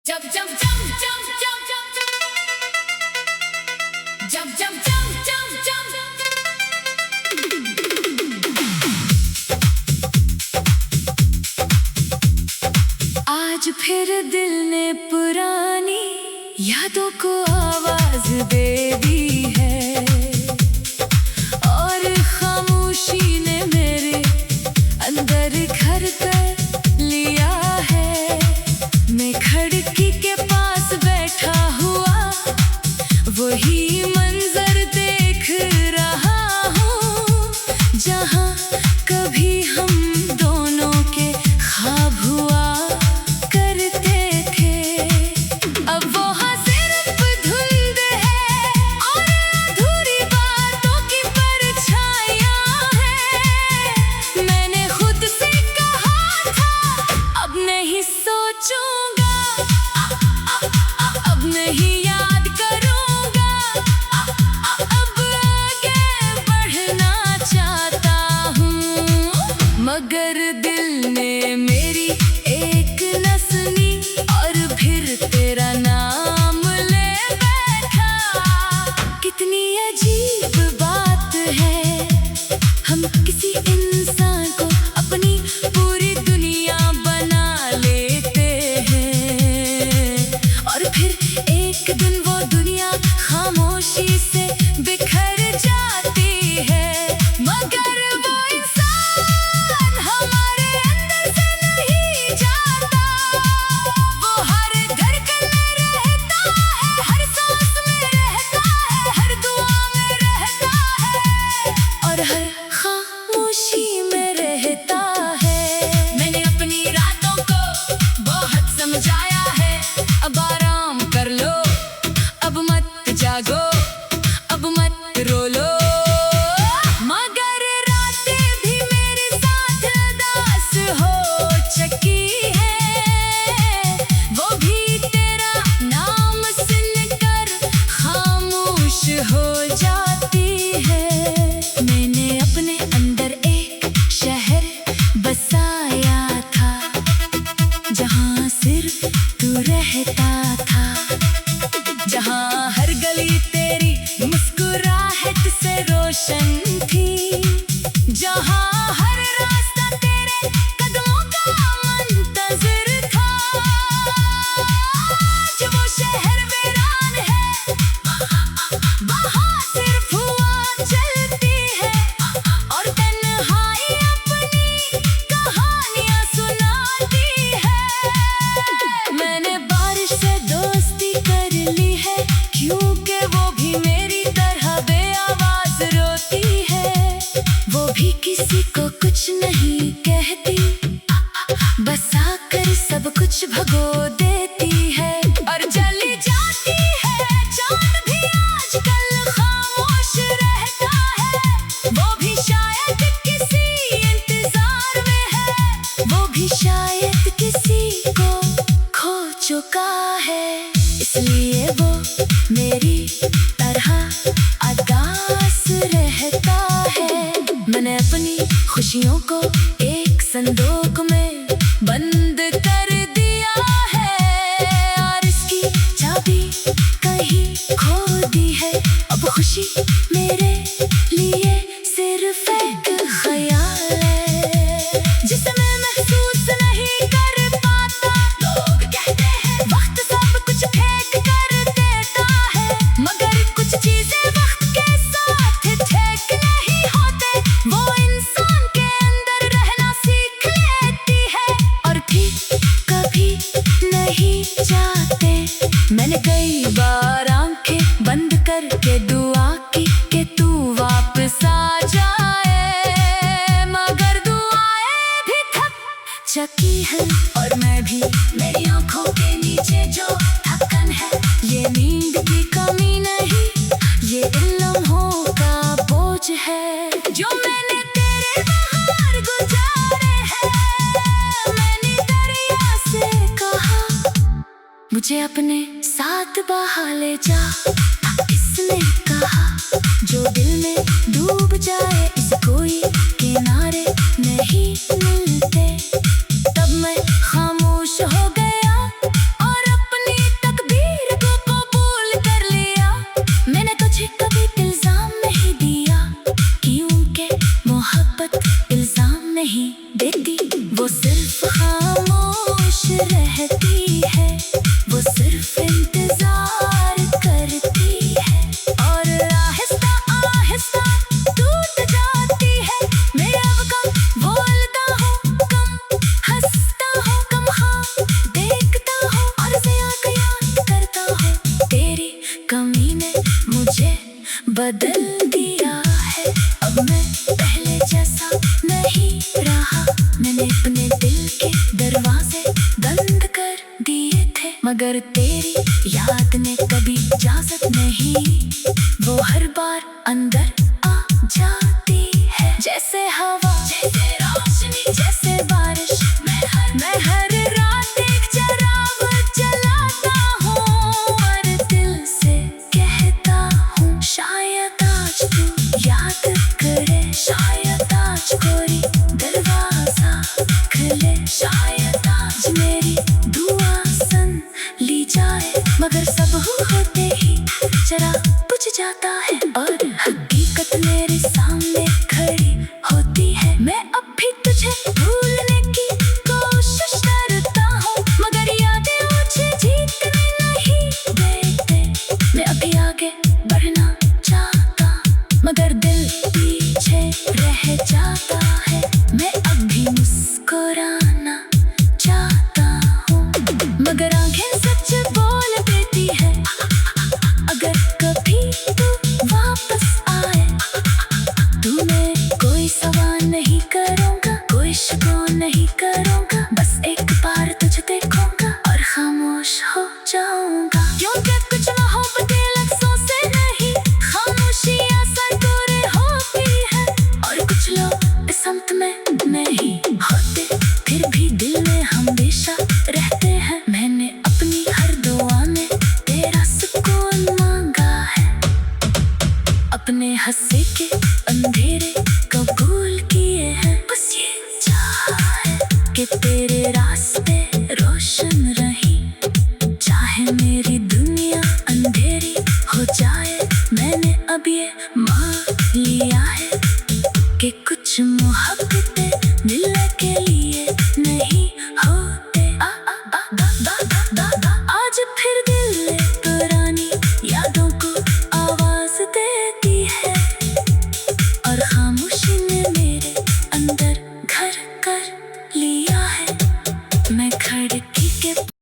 Jump, jump, jump, jump, jump, jump, jump, jump, jump, jump, jump. आज फिर दिल ने पुरानी यादों को आवाज दे दी है और खामोशी ने मेरे अंदर घर कर लिया है। मैं खिड़की के पास बैठा हुआ वही मंजर देख रहा हूँ जहाँ कभी हम दोनों के ख्वाब हुआ करते थे। अब वो सिर्फ धुंध है और अधूरी बातों की परछाइयाँ हैं। मैंने खुद से कहा था अब नहीं सोचूंगा, अब नहीं याद करूंगा, अब आगे बढ़ना चाहता हूँ। मगर दिल ने मेरी एक न सुनी और फिर तेरा नाम ले बैठा। कितनी अजीब बात है, हम किसी इंसान को अपनी पूरी दुनिया बना लेते हैं और फिर एक दिन वो दुनिया खामोशी से बिखर जाती है। मगर वो इंसान हमारे अंदर से नहीं जाता, वो हर धड़कन में रहता है, हर सांस में रहता है, हर दुआ में रहता है और हर खामोशी में रहता है। मैंने अपनी रातों को बहुत समझाया है, अब आराम कर लो, अब मत जागो, अब मत रो लो। मगर रातें भी मेरे साथ उदास हो चुकी है, वो भी तेरा नाम सुनकर खामोश हो जाती है। मैंने अपने अंदर एक शहर बसाया था जहाँ सिर्फ तू रहता था, जहाँ हर गली तेरी मुस्कुराहट से रोशन थी, जहाँ हर रास्ता तेरे कदमों का मुंतज़िर था। आज वो शहर वीरान है, वहाँ सिर्फ हवा चलती है और तन्हाई अपनी कहानियाँ सुनाती है। मैंने बारिश से दोस्ती कर ली है क्योंकि वो भी मेरी तरह बेआवाज रोती है। वो भी किसी को कुछ नहीं कहती, बस आकर सब कुछ भगो देती है और चली जाती है। चांद भी आजकल खामोश रहता है, वो भी शायद किसी इंतजार में है, वो भी शायद किसी को खो चुका है, इसलिए वो मेरी तरह उदास रहता है। मैंने अपनी खुशियों को एक संदूक में बंद कर दिया है और इसकी चाबी कहीं खो दी है। अब खुशी मेरे लिए सिर्फ एक ख्याल है जिसे मैं महसूस नहीं कर पाता। लोग कहते हैं वक्त सब कुछ फेंक कर देता है, मगर कुछ चीजें वक्त के साथ ठेक नहीं होते। वो इंसान के अंदर रहना सीख लेती है और ठीक कभी नहीं जाते। मैंने कई बार आंखें बंद करके दुआ की कि तू वापस आ जाए, मगर दुआएं भी थक चुकी है और मैं भी। मेरी आंखों के नीचे जो थकन है ये नींद की कमी नहीं, ये इन लम्हों का बोझ है जो मैंने तेरे बाहर गुजारे हैं। मैंने दरिया से कहा मुझे अपने साथ बहा ले जा, इसने कहा जो दिल में डूब जाए इसे कोई किनारे नहीं मिलते। तब मैं खामोश हो गया और अपने रहती है, वो सिर्फ इंतजार करती है और आहिस्ता आहिस्ता टूट जाती है। मैं अब कम बोलता हूँ, कम हंसता हूँ, कम हाँ देखता हूँ और ज़्यादा याद करता हूँ। तेरी कमी ने मुझे बदल दिया है, अब मैं पहले जैसा नहीं रहा। मैंने अपने दिल के दरवाजे बंद कर दिए थे, मगर तेरी याद ने कभी इजाजत नहीं, वो हर बार अंदर आ जाती है। जैसे हवा, जैसे रोशनी, जैसे बारिश, मैं हर रात एक चिराग जलाता हूँ और दिल से कहता हूँ, शायद आज तू याद करे, शायद आज कोई दरवाजा खुले, शायद आज मेरी दुआ सुन ली जाए। मगर सब होते ही जरा बुझ जाता है और हकीकत मेरे सामने खड़ी होती है। मैं अब भी तुझे भूलने की कोशिश करता हूँ, मगर यादें मुझे जीतने नहीं देते। मैं अभी आगे बढ़ना चाहता, मगर दिल पीछे रह जाता है। मैं अभी मुस्कुराना चाहता हूँ, मगर आंखें से